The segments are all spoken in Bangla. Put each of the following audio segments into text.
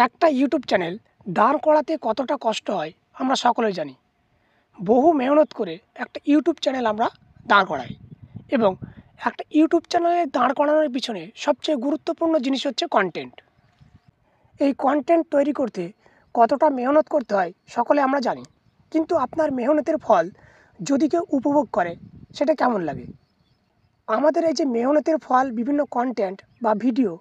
একটা ইউটিউব চ্যানেল দাঁড় করাতে কতটা কষ্ট হয় আমরা সকলেই জানি। বহু মেহনত করে একটা ইউটিউব চ্যানেল আমরা দাঁড় করাই এবং একটা ইউটিউব চ্যানেলে দাঁড় করানোর পিছনে সবচেয়ে গুরুত্বপূর্ণ জিনিস হচ্ছে কন্টেন্ট। এই কন্টেন্ট তৈরি করতে কতটা মেহনত করতে হয় সকলে আমরা জানি, কিন্তু আপনার মেহনতের ফল যদি কেউ উপভোগ করে সেটা কেমন লাগে? আমাদের এই যে মেহনতের ফল বিভিন্ন কন্টেন্ট বা ভিডিও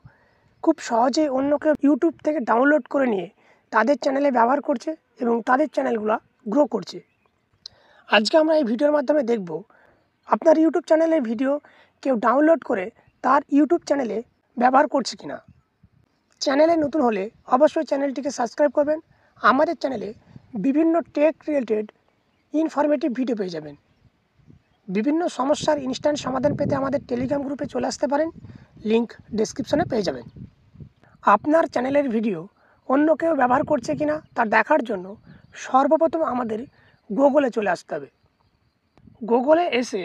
খুব সহজেই অন্য কেউ ইউটিউব থেকে ডাউনলোড করে নিয়ে তাদের চ্যানেলে ব্যবহার করছে এবং তাদের চ্যানেলগুলো গ্রো করছে। আজকে আমরা এই ভিডিওর মাধ্যমে দেখব আপনার ইউটিউব চ্যানেলের ভিডিও কেউ ডাউনলোড করে তার ইউটিউব চ্যানেলে ব্যবহার করছে কিনা। চ্যানেলে নতুন হলে অবশ্যই চ্যানেলটিকে সাবস্ক্রাইব করবেন। আমাদের চ্যানেলে বিভিন্ন টেক রিলেটেড ইনফরমেটিভ ভিডিও পেয়ে যাবেন। বিভিন্ন সমস্যার ইনস্ট্যান্ট সমাধান পেতে আমাদের টেলিগ্রাম গ্রুপে চলে আসতে পারেন, লিঙ্ক ডেসক্রিপশনে পেয়ে যাবেন। আপনার চ্যানেলের ভিডিও অন্য কেউ ব্যবহার করছে কিনা তা দেখার জন্য সর্বপ্রথম আমাদের গুগলে চলে আসতে হবে। গুগলে এসে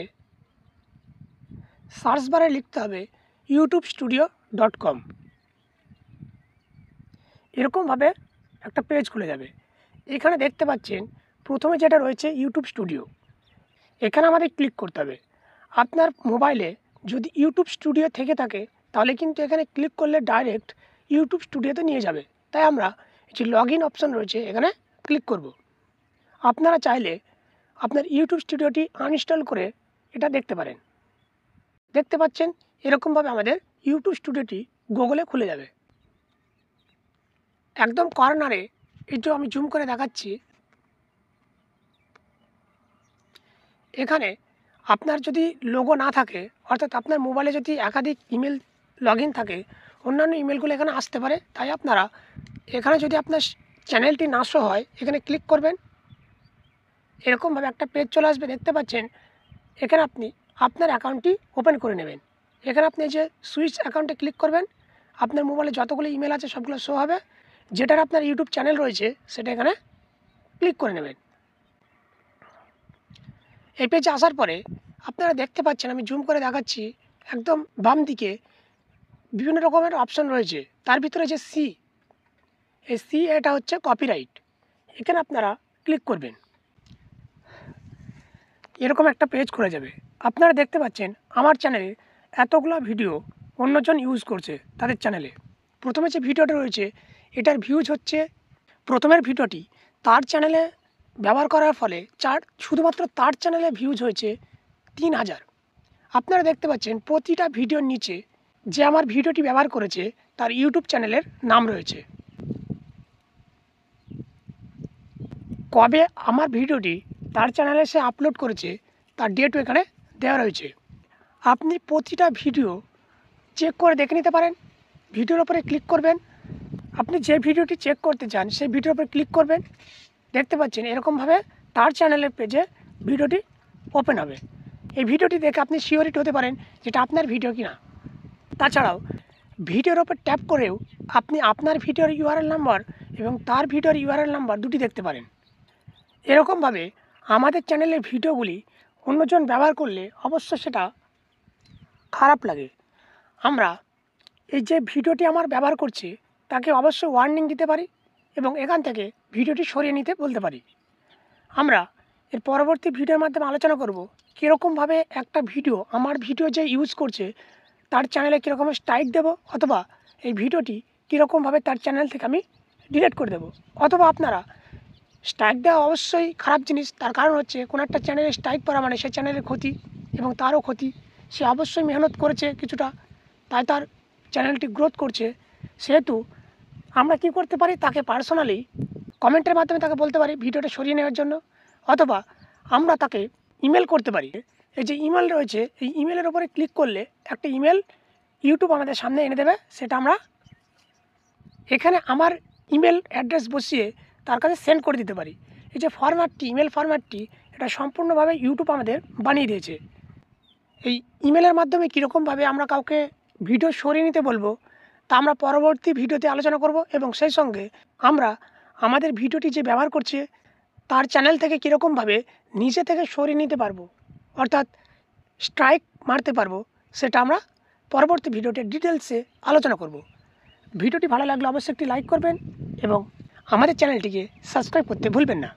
সার্চ বারে লিখতে হবে youtubstudio.com। এরকমভাবে একটা পেজ খুলে যাবে। এখানে দেখতে পাচ্ছেন প্রথমে যেটা রয়েছে ইউটিউব স্টুডিও, এখানে আমাদের ক্লিক করতে হবে। আপনার মোবাইলে যদি ইউটিউব স্টুডিও থেকে থাকে তাহলে কিন্তু এখানে ক্লিক করলে ডাইরেক্ট ইউটিউব স্টুডিওতে নিয়ে যাবে। তাই আমরা যে লগ ইন অপশান রয়েছে এখানে ক্লিক করব। আপনারা চাইলে আপনার ইউটিউব স্টুডিওটি আনইনস্টল করে এটা দেখতে পারেন। দেখতে পাচ্ছেন এরকমভাবে আমাদের ইউটিউব স্টুডিওটি গুগলে খুলে যাবে। একদম কর্নারে এই যে আমি জুম করে দেখাচ্ছি, এখানে আপনার যদি লোগো না থাকে, অর্থাৎ আপনার মোবাইলে যদি একাধিক ইমেল লগ ইন থাকে, অন্যান্য ইমেলগুলো এখানে আসতে পারে। তাই আপনারা এখানে যদি আপনার চ্যানেলটি না শো হয় এখানে ক্লিক করবেন। এরকমভাবে একটা পেজ চলে আসবে। দেখতে পাচ্ছেন এখানে আপনি আপনার অ্যাকাউন্টটি ওপেন করে নেবেন। এখানে আপনি যে সুইচ অ্যাকাউন্টে ক্লিক করবেন, আপনার মোবাইলে যতগুলো ইমেল আছে সবগুলো শো হবে। যেটার আপনার ইউটিউব চ্যানেল রয়েছে সেটা এখানে ক্লিক করে নেবেন। এই পেজে আসার পরে আপনারা দেখতে পাচ্ছেন, আমি জুম করে দেখাচ্ছি, একদম বাম দিকে বিভিন্ন রকমের অপশান রয়েছে। তার ভিতরে যে সি এটা হচ্ছে কপিরাইট। এখানে আপনারা ক্লিক করবেন। এরকম একটা পেজ খুলে যাবে। আপনারা দেখতে পাচ্ছেন আমার চ্যানেলে এতগুলো ভিডিও অন্যজন ইউজ করছে তাদের চ্যানেলে। প্রথমে যে ভিডিওটা রয়েছে এটার ভিউজ হচ্ছে, প্রথমের ভিডিওটি তার চ্যানেলে ব্যবহার করার ফলে শুধুমাত্র তার চ্যানেলে ভিউজ হয়েছে 3000। আপনারা দেখতে পাচ্ছেন প্রতিটা ভিডিওর নিচে যে আমার ভিডিওটি ব্যবহার করেছে তার ইউটিউব চ্যানেলের নাম রয়েছে, কবে আমার ভিডিওটি তার চ্যানেলে সে আপলোড করেছে তার ডেটও এখানে দেওয়া রয়েছে। আপনি প্রতিটা ভিডিও চেক করে দেখে নিতে পারেন। ভিডিওর উপরে ক্লিক করবেন, আপনি যে ভিডিওটি চেক করতে চান সেই ভিডিওর উপরে ক্লিক করবেন। দেখতে পাচ্ছেন এরকমভাবে তার চ্যানেলের পেজে ভিডিওটি ওপেন হবে। এই ভিডিওটি দেখে আপনি শিওরিটি হতে পারেন যেটা আপনার ভিডিও কিনা। তাছাড়াও ভিডিওর ওপর ট্যাপ করেও আপনি আপনার ভিডিওর ইউআরএল নাম্বার এবং তার ভিডিওর ইউআরএল নাম্বার দুটি দেখতে পারেন। এরকমভাবে আমাদের চ্যানেলের ভিডিওগুলি অন্যজন ব্যবহার করলে অবশ্য সেটা খারাপ লাগে। আমরা এই যে ভিডিওটি আমার ব্যবহার করছে তাকে অবশ্যই ওয়ার্নিং দিতে পারি এবং এখান থেকে ভিডিওটি সরিয়ে নিতে বলতে পারি। আমরা এর পরবর্তী ভিডিওর মাধ্যমে আলোচনা করব কীরকমভাবে একটা ভিডিও আমার ভিডিও যে ইউজ করছে তার চ্যানেলে কীরকম স্ট্রাইক দেবো, অথবা এই ভিডিওটি কীরকমভাবে তার চ্যানেল থেকে আমি ডিলিট করে দেবো। অথবা আপনারা স্ট্রাইক দেওয়া অবশ্যই খারাপ জিনিস, তার কারণ হচ্ছে কোনো একটা চ্যানেলে স্ট্রাইক করা মানে সেই চ্যানেলের ক্ষতি এবং তারও ক্ষতি। সে অবশ্যই মেহনত করেছে কিছুটা, তাই তার চ্যানেলটি গ্রোথ করছে। সেহেতু আমরা কি করতে পারি, তাকে পার্সোনালি কমেন্টের মাধ্যমে তাকে বলতে পারি ভিডিওটা সরিয়ে নেওয়ার জন্য, অথবা আমরা তাকে ইমেল করতে পারি। এই যে ইমেল রয়েছে এই ইমেলের উপরে ক্লিক করলে একটা ইমেল ইউটিউব আমাদের সামনে এনে দেবে। সেটা আমরা এখানে আমার ইমেল অ্যাড্রেস বসিয়ে তার কাছে সেন্ড করে দিতে পারি। এই যে ফরম্যাটটি, ইমেল ফরম্যাটটি, এটা সম্পূর্ণভাবে ইউটিউব আমাদের বানিয়ে দিয়েছে। এই ইমেলের মাধ্যমে কীরকমভাবে আমরা কাউকে ভিডিও সরিয়ে নিতে বলবো তা আমরা পরবর্তী ভিডিওতে আলোচনা করব, এবং সেই সঙ্গে আমরা আমাদের ভিডিওটি যে ব্যবহার করছে তার চ্যানেল থেকে কীরকমভাবে নিজে থেকে সরিয়ে নিতে পারবো, অর্থাৎ স্ট্রাইক মারতে পারবো, সেটা আমরা পরবর্তী ভিডিওতে ডিটেলসে আলোচনা করব। ভিডিওটি ভালো লাগলে অবশ্যই একটি লাইক করবেন এবং আমাদের চ্যানেলটিকে সাবস্ক্রাইব করতে ভুলবেন না।